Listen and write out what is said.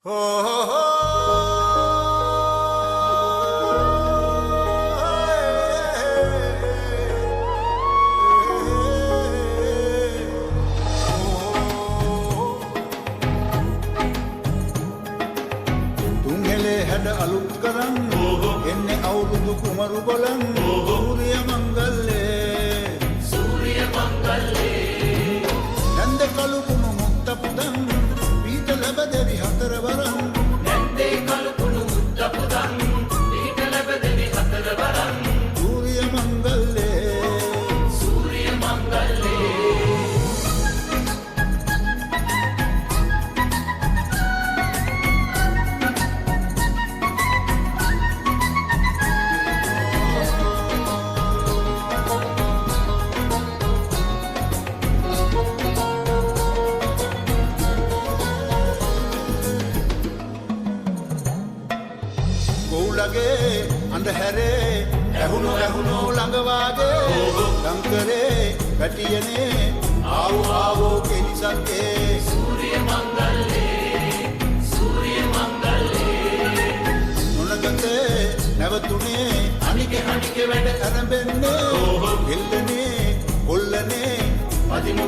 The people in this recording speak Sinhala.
හැඩ අලුත් කරන් එන්නේ අවුරුදු කුමරු බලන් සූර්ය මංගල්ලේ නන්ද කළු කුණු මුත්ත පුදන් පීත ලැබ දෙවි හතර වරන් නැන්දේ කළු කුණු මුත්ත පුදන් පීත ලැබ දෙවි හතර වරන් සූර්ය මංගල්ලේ ගොවුලගේ අඳුරේ ඇහුණු ළඟවාගේ ලංකරේ පැටියනේ ආවෝ කෙනිසක්ේ සූර්ය මංගල්ලේ මොනගතේ නැවතුනේ අනිකේ වැඩ කරඹෙන්නේ එල්ලනේ කොල්ලනේ පදිමු